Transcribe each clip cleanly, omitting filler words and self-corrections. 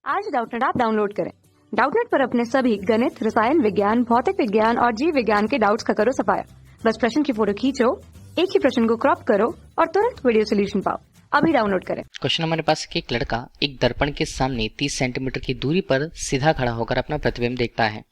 आज Doubtnut app download करें। Doubtnut पर अपने सभी गणित, रसायन विज्ञान, भौतिक विज्ञान और जीव विज्ञान के डाउट्स का करो सफाया। बस प्रश्न की फोटो खींचो, एक ही प्रश्न को क्रॉप करो और तुरंत वीडियो सोल्यूशन पाओ। अभी डाउनलोड करें। क्वेश्चन हमारे पास कि एक लड़का एक दर्पण के सामने 30 सेंटीमीटर की दूरी पर सीधा खड़ा होकर अपना प्रतिबिंब देखता है।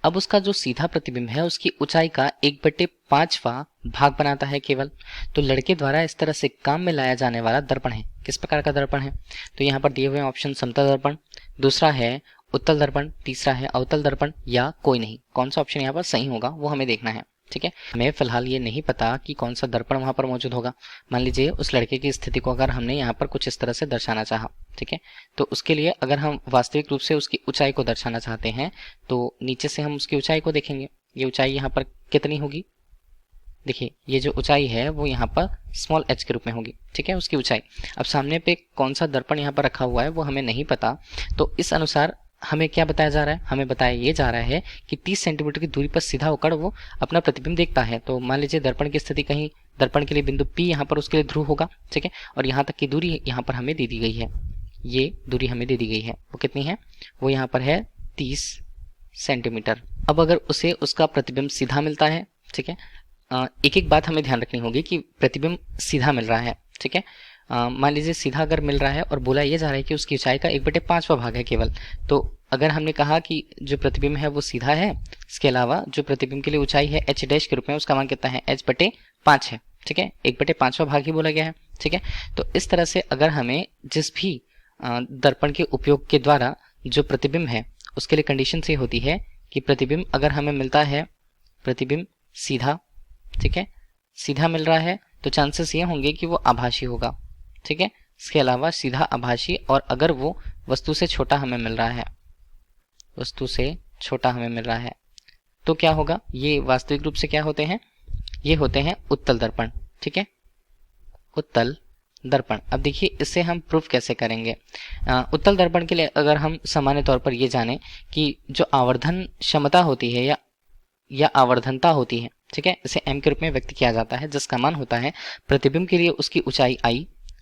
अब उसका जो सीधा प्रतिबिंब है उसकी ऊंचाई का 1/5वां भाग बनाता है केवल। तो लड़के द्वारा इस तरह से काम में लाया जाने वाला दर्पण है, किस प्रकार का दर्पण है? तो यहाँ पर दिए हुए ऑप्शन समतल दर्पण, दूसरा है उत्तल दर्पण, तीसरा है अवतल दर्पण या कोई नहीं। कौन सा ऑप्शन यहाँ पर सही होगा वो हमें देखना है। ठीक है, हमें फिलहाल ये नहीं पता कि कौन सा दर्पण वहां पर मौजूद होगा। मान लीजिए उस लड़के की स्थिति को अगर हमने यहाँ पर कुछ इस तरह से दर्शाना चाहा, ठीक है, तो उसके लिए अगर हम वास्तविक रूप से उसकी ऊंचाई को दर्शाना चाहते हैं तो नीचे से हम उसकी ऊंचाई को देखेंगे। ये ऊंचाई यहाँ पर कितनी होगी? देखिए ये जो ऊंचाई है वो यहाँ पर स्मॉल h के रूप में होगी। ठीक है, उसकी ऊंचाई। अब सामने पे कौन सा दर्पण यहाँ पर रखा हुआ है वो हमें नहीं पता, तो इस अनुसार हमें क्या बताया जा रहा है? हमें बताया ये जा रहा है कि 30 सेंटीमीटर की दूरी पर सीधा होकर वो अपना प्रतिबिंब देखता है। तो मान लीजिए दर्पण की स्थिति कहीं, दर्पण के लिए बिंदु P यहाँ पर उसके लिए ध्रुव होगा। ठीक है, और यहाँ तक की दूरी यहाँ पर हमें दे दी गई है। ये दूरी हमें दे दी गई है, वो कितनी है? वो यहाँ पर है 30 सेंटीमीटर। अब अगर उसे उसका प्रतिबिंब सीधा मिलता है, ठीक है, एक एक बात हमें ध्यान रखनी होगी कि प्रतिबिंब सीधा मिल रहा है। ठीक है, मान लीजिए सीधा अगर मिल रहा है और बोला ये जा रहा है कि उसकी ऊंचाई का 1/5वां भाग है केवल, तो अगर हमने कहा कि जो प्रतिबिंब है वो सीधा है, इसके अलावा जो प्रतिबिंब के लिए ऊंचाई है h डैश के रूप में, उसका मान कितना है? h/5 है। ठीक है, 1/5वां भाग ही बोला गया है। ठीक है, तो इस तरह से अगर हमें जिस भी दर्पण के उपयोग के द्वारा जो प्रतिबिंब है उसके लिए कंडीशन से होती है कि प्रतिबिंब अगर हमें मिलता है, प्रतिबिंब सीधा, ठीक है, सीधा मिल रहा है तो चांसेस ये होंगे कि वो आभासी होगा। ठीक है, इसके अलावा सीधा आभासी, और अगर वो वस्तु से छोटा हमें मिल रहा है, वस्तु से छोटा हमें मिल रहा है, तो क्या होगा? ये वास्तविक रूप से क्या होते हैं? ये होते हैं उत्तल दर्पण। ठीक है, उत्तल दर्पण। अब देखिए इससे हम प्रूफ कैसे करेंगे। उत्तल दर्पण के लिए अगर हम सामान्य तौर पर ये जाने कि जो आवर्धन क्षमता होती है या आवर्धनता होती है, ठीक है, इसे m के रूप में व्यक्त किया जाता है, जिसका मान होता है प्रतिबिंब के लिए उसकी ऊंचाई I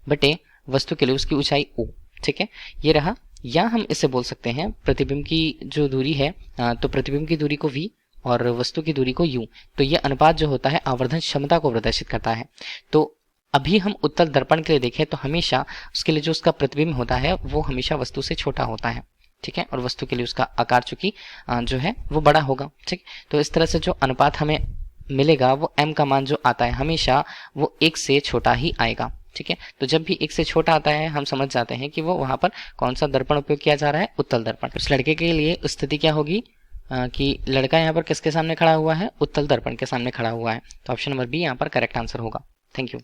बटे वस्तु के लिए उसकी ऊंचाई O। ठीक है, ये रहा। या हम इसे बोल सकते हैं प्रतिबिंब की जो दूरी है, तो प्रतिबिंब की दूरी को V और वस्तु की दूरी को U। तो ये अनुपात जो होता है आवर्धन क्षमता को प्रदर्शित करता है। तो अभी हम उत्तल दर्पण के लिए देखें तो हमेशा उसके लिए जो उसका प्रतिबिंब होता है वो हमेशा वस्तु से छोटा होता है। ठीक है, और वस्तु के लिए उसका आकार चूंकि जो है वो बड़ा होगा। ठीक, तो इस तरह से जो अनुपात हमें मिलेगा वो m का मान जो आता है हमेशा वो 1 से छोटा ही आएगा। ठीक है, तो जब भी 1 से छोटा आता है हम समझ जाते हैं कि वो वहां पर कौन सा दर्पण उपयोग किया जा रहा है? उत्तल दर्पण। उस लड़के के लिए स्थिति क्या होगी कि लड़का यहाँ पर किसके सामने खड़ा हुआ है? उत्तल दर्पण के सामने खड़ा हुआ है। तो ऑप्शन नंबर बी यहाँ पर करेक्ट आंसर होगा। Thank you.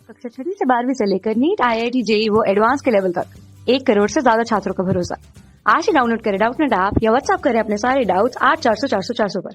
कक्षा 6 से 12वीं से लेकर नीट, IIT, JEE वो एडवांस के लेवल तक 1 करोड़ से ज्यादा छात्रों का भरोसा। आज ही डाउनलोड करें डाउटनेट ऐप या व्हाट्सएप करें अपने सारे डाउट्स 8400 400 400 पर।